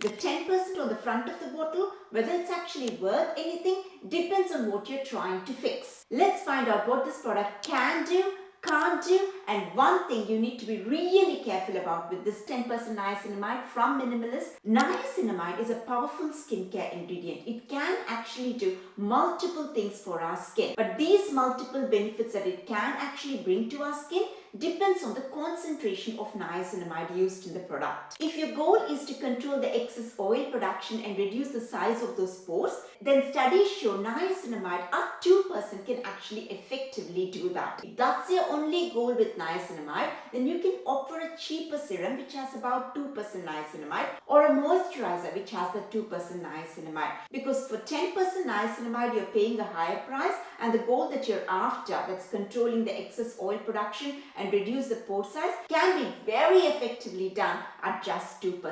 The 10% on the front of the bottle, whether it's actually worth anything, depends on what you're trying to fix. Let's find out what this product can do, can't do, and one thing you need to be really careful about with this 10% niacinamide from Minimalist. Niacinamide is a powerful skincare ingredient. It can actually do multiple things for our skin, but these multiple benefits that it can actually bring to our skin depends on the concentration of niacinamide used in the product. If your goal is to control the excess oil production and reduce the size of those pores, then studies show niacinamide at 2% can actually effectively do that. If that's your only goal with niacinamide, then you can opt for a cheaper serum which has about 2% niacinamide, or a moisturizer which has the 2% niacinamide. Because for 10% niacinamide you're paying a higher price, and the goal that you're after, that's controlling the excess oil production and reduce the pore size, can be very effectively done at just 2%.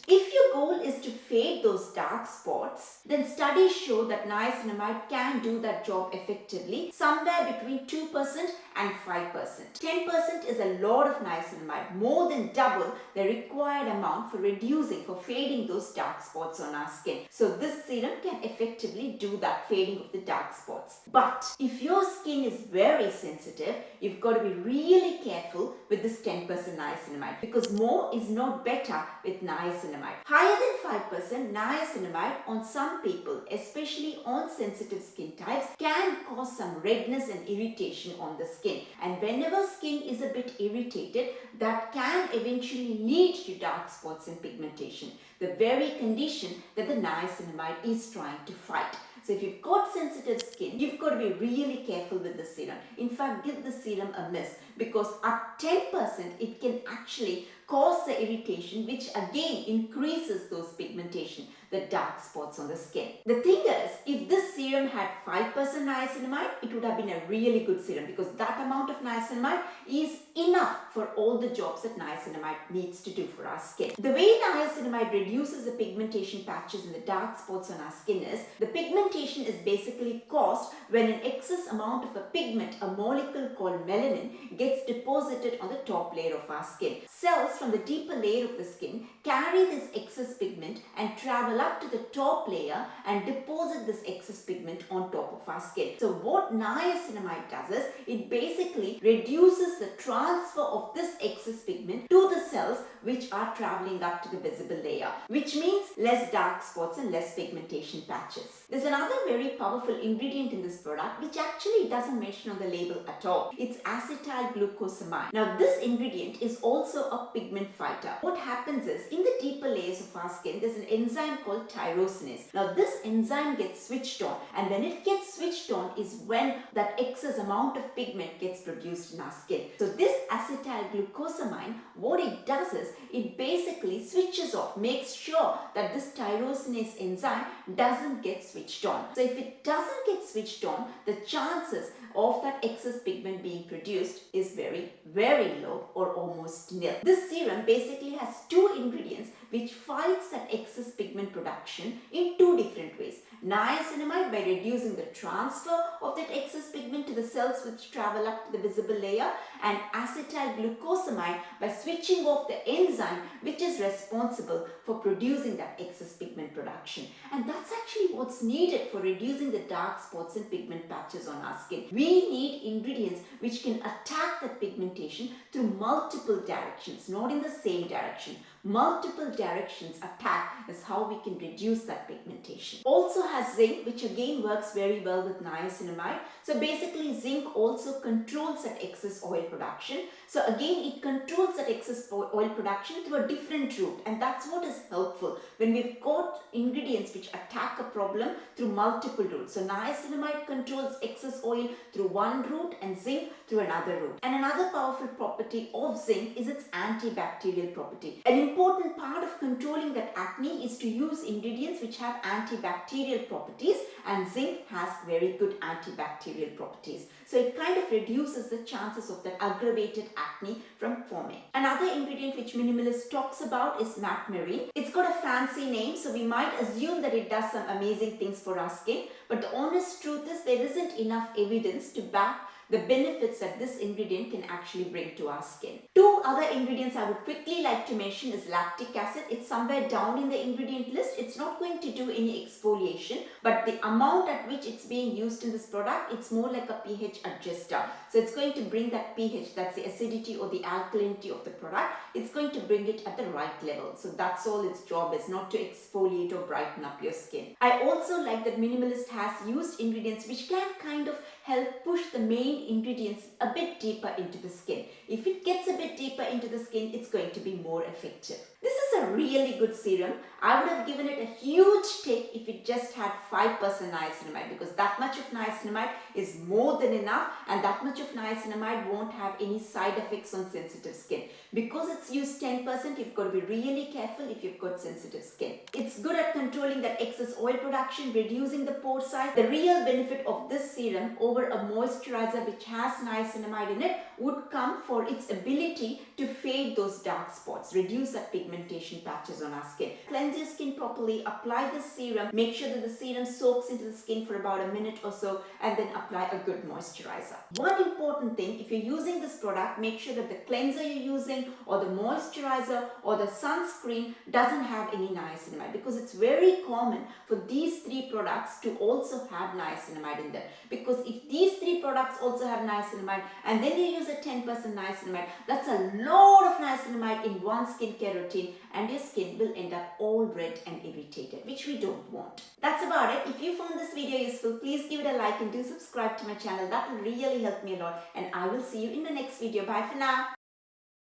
If your goal is to fade those dark spots, then studies show that niacinamide can do that job effectively, somewhere between 2% and 5%. 10% is a lot of niacinamide, more than double the required amount for fading those dark spots on our skin. So this serum can effectively do that fading of the dark spots. But if your skin is very sensitive, you've got to be really careful with this 10% niacinamide, because more is not better with niacinamide. Higher than 5% niacinamide on some people, especially on sensitive skin types, can cause some redness and irritation on the skin. And whenever skin is a bit irritated, that can eventually lead to dark spots and pigmentation, the very condition that the niacinamide is trying to fight. So if you've got sensitive skin, you've got to be really careful with the serum. In fact, give the serum a miss, because at 10% it can actually cause the irritation, which again increases those pigmentation, the dark spots on the skin. The thing is, if this serum had 5% niacinamide, it would have been a really good serum, because that amount of niacinamide is enough for all the jobs that niacinamide needs to do for our skin. The way niacinamide reduces the pigmentation patches and the dark spots on our skin is, the pigmentation is basically caused when an excess amount of a pigment, a molecule called melanin, gets deposited on the top layer of our skin. Cells from the deeper layer of the skin carry this excess pigment and travel up to the top layer and deposit this excess pigment on top of our skin. So what niacinamide does is, it basically reduces the transfer of this excess pigment to the cells which are traveling up to the visible layer, which means less dark spots and less pigmentation patches. There's another very powerful ingredient in this product which actually doesn't mention on the label at all. It's acetyl glucosamine. Now this ingredient is also a pigment fighter. What happens is, in the deeper layers of our skin, there's an enzyme called tyrosinase. Now this enzyme gets switched on, and when it gets switched on is when that excess amount of pigment gets produced in our skin. So this acetyl glucosamine, what it does is, it basically switches off, makes sure that this tyrosinase enzyme doesn't get switched on. So if it doesn't get switched on, the chances of that excess pigment being produced is very, very low, or almost nil. This serum basically has two ingredients which fights that excess pigment production in two different ways. Niacinamide by reducing the transfer of that excess pigment to the cells which travel up to the visible layer, and acetyl glucosamine by switching off the enzyme which is responsible for producing that excess pigment production. And that's actually what's needed for reducing the dark spots and pigment patches on our skin. We need ingredients which can attack that pigmentation through multiple directions, not in the same direction. Multiple directions attack is how we can reduce that pigmentation. Also has zinc, which again works very well with niacinamide. So basically zinc also controls that excess oil production. So again it controls that excess oil production through a different route, and that's what is helpful when we've got ingredients which attack a problem through multiple routes. So niacinamide controls excess oil through one route and zinc through another route. And another powerful property of zinc is its antibacterial property. An important part of controlling that acne is to use ingredients which have antibacterial properties, and zinc has very good antibacterial properties. So it kind of reduces the chances of that aggravated acne from forming. Another ingredient which Minimalist talks about is matmarine. It's got a fancy name, so we might assume that it does some amazing things for our skin, but the honest truth is there isn't enough evidence to back the benefits that this ingredient can actually bring to our skin. Two other ingredients I would quickly like to mention is lactic acid. It's somewhere down in the ingredient list. It's not going to do any exfoliation, but the amount at which it's being used in this product, it's more like a pH adjuster. So it's going to bring that pH, that's the acidity or the alkalinity of the product, it's going to bring it at the right level. So that's all its job is, not to exfoliate or brighten up your skin. I also like that Minimalist has used ingredients which can kind of help push the main ingredients a bit deeper into the skin. If it gets a bit deeper into the skin, it's going to be more effective. This is a really good serum. I would have given it a huge tick if it just had 5% niacinamide, because that much of niacinamide is more than enough, and that much of niacinamide won't have any side effects on sensitive skin. Because it's used 10%, you've got to be really careful if you've got sensitive skin. It's good at controlling that excess oil production, reducing the pore size. The real benefit of this serum over a moisturizer which has niacinamide in it would come for its ability to fade those dark spots, reduce that pigmentation patches on our skin. Cleanse your skin properly, apply the serum, make sure that the serum soaks into the skin for about a minute or so, and then apply a good moisturizer. One important thing, if you're using this product, make sure that the cleanser you're using or the moisturizer or the sunscreen doesn't have any niacinamide, because it's very common for these three products to also have niacinamide in them. Because if these three products also have niacinamide and then you use a 10% niacinamide, that's a lot of niacinamide in one skincare routine, and your skin will end up all red and irritated, which we don't want. That's about it. If you found this video useful, please give it a like and do subscribe to my channel. That will really help me a lot, and I will see you in the next video. Bye for now.